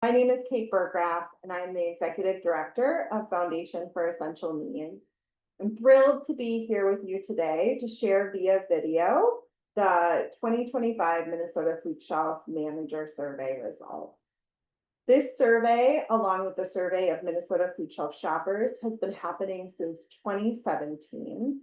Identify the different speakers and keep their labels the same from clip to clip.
Speaker 1: My name is Kate Burgraff, and I'm the Executive Director of Foundation for Essential Needs. I'm thrilled to be here with you today to share via video the 2025 Minnesota Food Shelf Manager Survey results. This survey, along with the survey of Minnesota food shelf shoppers, has been happening since 2017.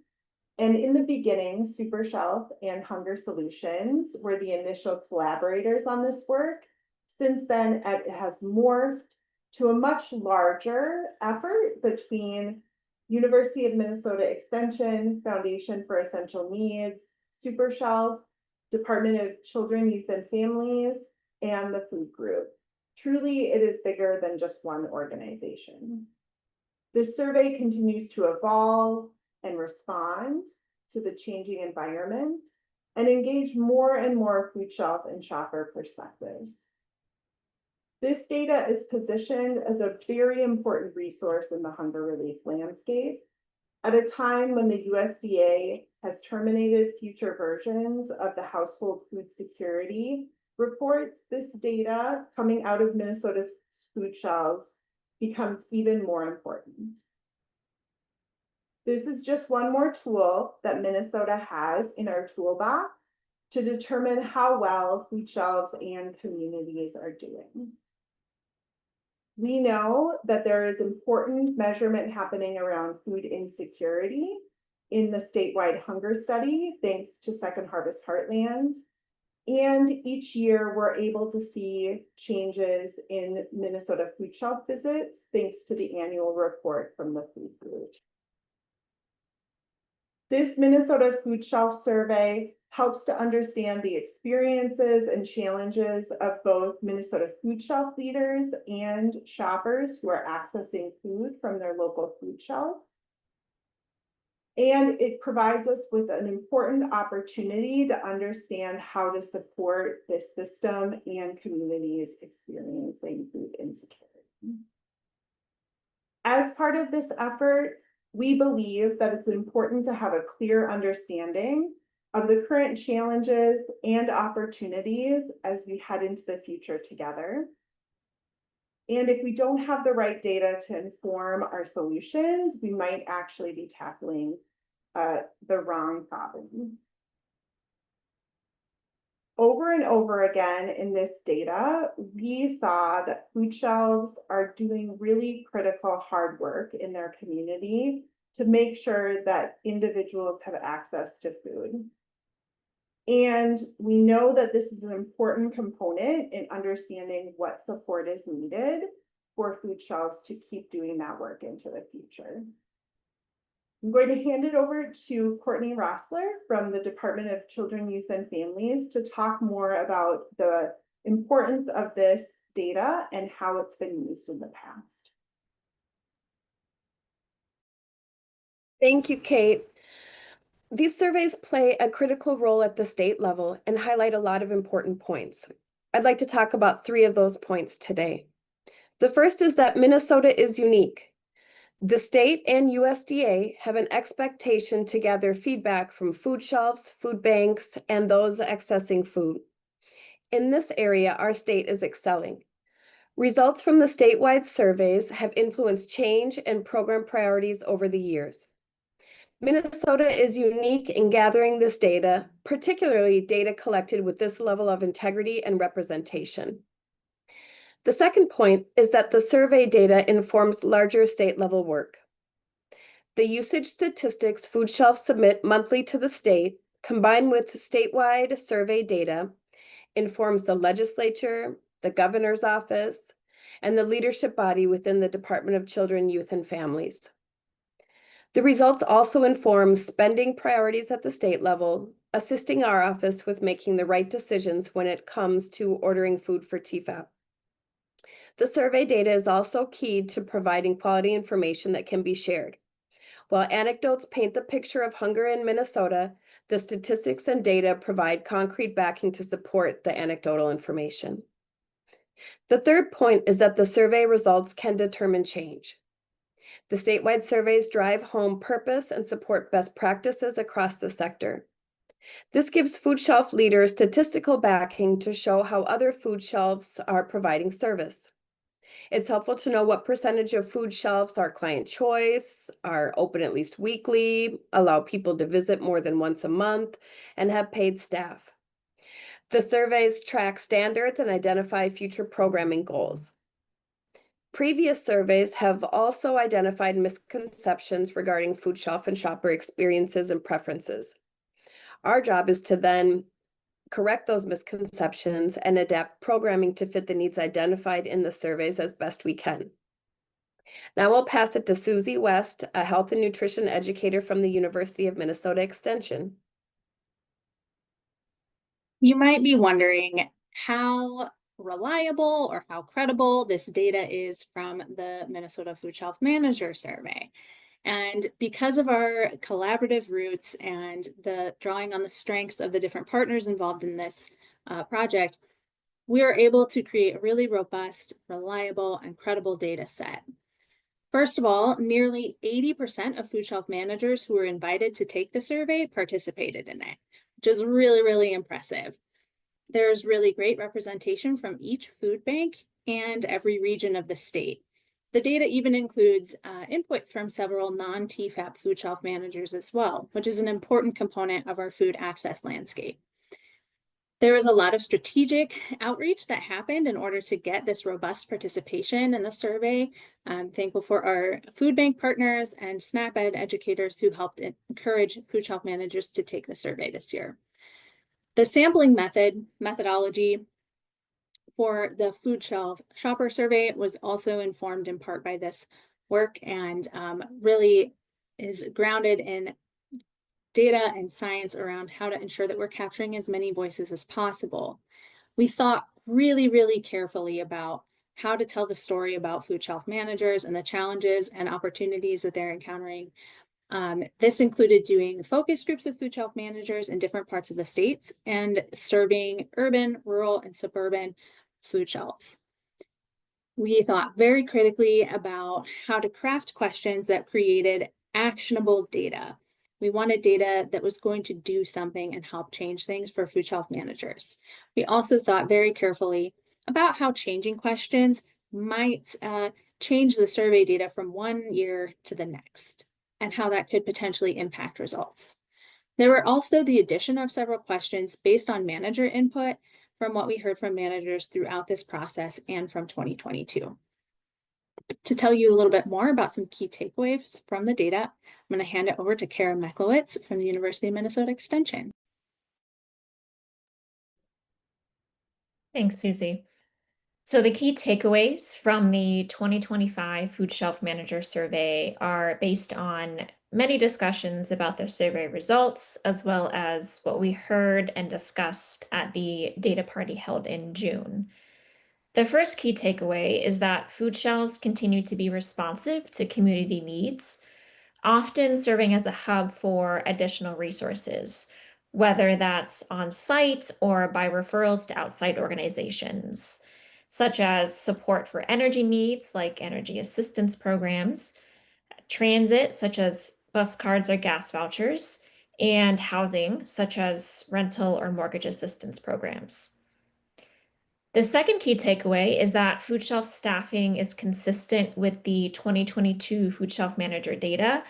Speaker 1: And in the beginning, Super Shelf and Hunger Solutions were the initial collaborators on this work. Since then, it has morphed to a much larger effort between University of Minnesota Extension, Foundation for Essential Needs, Super Shelf, Department of Children, Youth and Families, and the Food Group. Truly, it is bigger than just one organization. The survey continues to evolve and respond to the changing environment and engage more and more food shelf and shopper perspectives. This data is positioned as a very important resource in the hunger relief landscape at a time when the USDA has terminated future versions of the household food security reports. This data coming out of Minnesota food shelves becomes even more important. This is just one more tool that Minnesota has in our toolbox to determine how well food shelves and communities are doing. We know that there is important measurement happening around food insecurity in the statewide hunger study, thanks to Second Harvest Heartland. And each year we're able to see changes in Minnesota food shelf visits, thanks to the annual report from the Food Group. This Minnesota Food Shelf Survey helps to understand the experiences and challenges of both Minnesota food shelf leaders and shoppers who are accessing food from their local food shelf. And it provides us with an important opportunity to understand how to support this system and communities experiencing food insecurity. As part of this effort, we believe that it's important to have a clear understanding of the current challenges and opportunities as we head into the future together. And if we don't have the right data to inform our solutions, we might actually be tackling the wrong problem. Over and over again in this data, we saw that food shelves are doing really critical hard work in their community to make sure that individuals have access to food. And we know that this is an important component in understanding what support is needed for food shelves to keep doing that work into the future. I'm going to hand it over to Courtney Rossler from the Department of Children, Youth and Families to talk more about the importance of this data and how it's been used in the past.
Speaker 2: Thank you, Kate. These surveys play a critical role at the state level and highlight a lot of important points. I'd like to talk about 3 of those points today. The first is that Minnesota is unique. The state and USDA have an expectation to gather feedback from food shelves, food banks, and those accessing food. In this area, our state is excelling. Results from the statewide surveys have influenced change and program priorities over the years. Minnesota is unique in gathering this data, particularly data collected with this level of integrity and representation. The second point is that the survey data informs larger state-level work. The usage statistics food shelves submit monthly to the state, combined with statewide survey data, informs the legislature, the governor's office, and the leadership body within the Department of Children, Youth, and Families. The results also inform spending priorities at the state level, assisting our office with making the right decisions when it comes to ordering food for TFAP. The survey data is also key to providing quality information that can be shared. While anecdotes paint the picture of hunger in Minnesota, the statistics and data provide concrete backing to support the anecdotal information. The third point is that the survey results can determine change. The statewide surveys drive home purpose and support best practices across the sector. This gives food shelf leaders statistical backing to show how other food shelves are providing service. It's helpful to know what percentage of food shelves are client choice, are open at least weekly, allow people to visit more than once a month, and have paid staff. The surveys track standards and identify future programming goals. Previous surveys have also identified misconceptions regarding food shelf and shopper experiences and preferences. Our job is to then correct those misconceptions and adapt programming to fit the needs identified in the surveys as best we can. Now we'll pass it to Susie West, a health and nutrition educator from the University of Minnesota Extension.
Speaker 3: You might be wondering how reliable or how credible this data is from the Minnesota Food Shelf Manager Survey. And because of our collaborative roots and the drawing on the strengths of the different partners involved in this project, we are able to create a really robust, reliable, and credible data set. First of all, nearly 80% of food shelf managers who were invited to take the survey participated in it, which is really, really impressive. There's really great representation from each food bank and every region of the state. The data even includes input from several non-TFAP food shelf managers as well, which is an important component of our food access landscape. There was a lot of strategic outreach that happened in order to get this robust participation in the survey. I'm thankful for our food bank partners and SNAP-Ed educators who helped encourage food shelf managers to take the survey this year. The sampling methodology for the food shelf shopper survey was also informed in part by this work and really is grounded in data and science around how to ensure that we're capturing as many voices as possible. We thought really, really carefully about how to tell the story about food shelf managers and the challenges and opportunities that they're encountering. This included doing focus groups of food shelf managers in different parts of the states and serving urban, rural, and suburban food shelves. We thought very critically about how to craft questions that created actionable data. We wanted data that was going to do something and help change things for food shelf managers. We also thought very carefully about how changing questions might change the survey data from one year to the next, and how that could potentially impact results. There were also the addition of several questions based on manager input from what we heard from managers throughout this process and from 2022. To tell you a little bit more about some key takeaways from the data, I'm going to hand it over to Kara Meklowitz from the University of Minnesota Extension.
Speaker 4: Thanks, Susie. So the key takeaways from the 2025 Food Shelf Manager Survey are based on many discussions about the survey results, as well as what we heard and discussed at the data party held in June. The first key takeaway is that food shelves continue to be responsive to community needs, often serving as a hub for additional resources, whether that's on site or by referrals to outside organizations, such as support for energy needs like energy assistance programs, transit, such as bus cards or gas vouchers, and housing, such as rental or mortgage assistance programs. The second key takeaway is that food shelf staffing is consistent with the 2022 Food Shelf Manager data,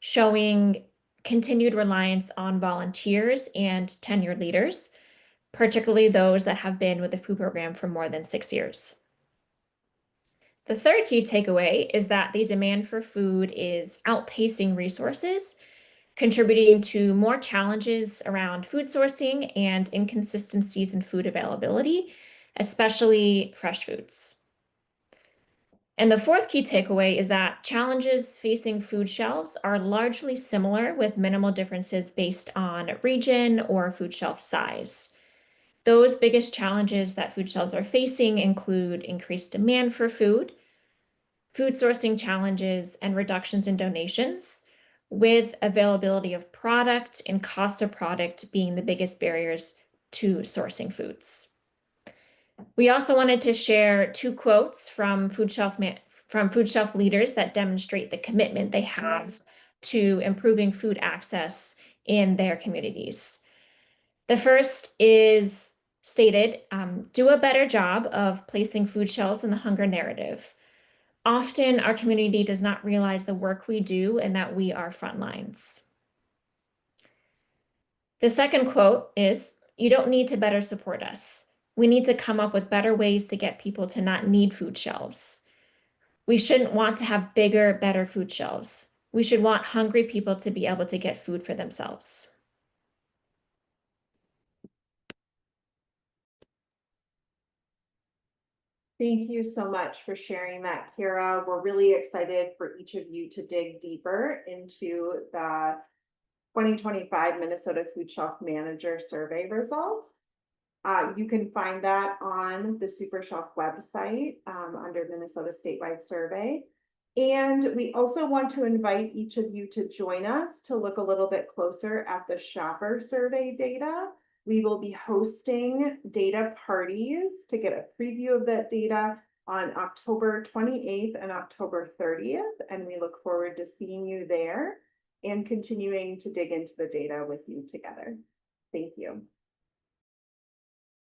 Speaker 4: showing continued reliance on volunteers and tenured leaders, particularly those that have been with the food program for more than 6 years. The third key takeaway is that the demand for food is outpacing resources, contributing to more challenges around food sourcing and inconsistencies in food availability, especially fresh foods. And the fourth key takeaway is that challenges facing food shelves are largely similar with minimal differences based on region or food shelf size. Those biggest challenges that food shelves are facing include increased demand for food sourcing challenges, and reductions in donations, with availability of product and cost of product being the biggest barriers to sourcing foods. We also wanted to share 2 quotes from food shelf leaders that demonstrate the commitment they have to improving food access in their communities. The first is stated, do a better job of placing food shelves in the hunger narrative. Often our community does not realize the work we do and that we are front lines. The second quote is, "You don't need to better support us. We need to come up with better ways to get people to not need food shelves. We shouldn't want to have bigger, better food shelves. We should want hungry people to be able to get food for themselves."
Speaker 1: Thank you so much for sharing that, Kira. We're really excited for each of you to dig deeper into the 2025 Minnesota Food Shelf Manager Survey results. You can find that on the Super Shelf website under Minnesota Statewide Survey. And we also want to invite each of you to join us to look a little bit closer at the shopper survey data. We will be hosting data parties to get a preview of that data on October 28th and October 30th. And we look forward to seeing you there and continuing to dig into the data with you together. Thank you.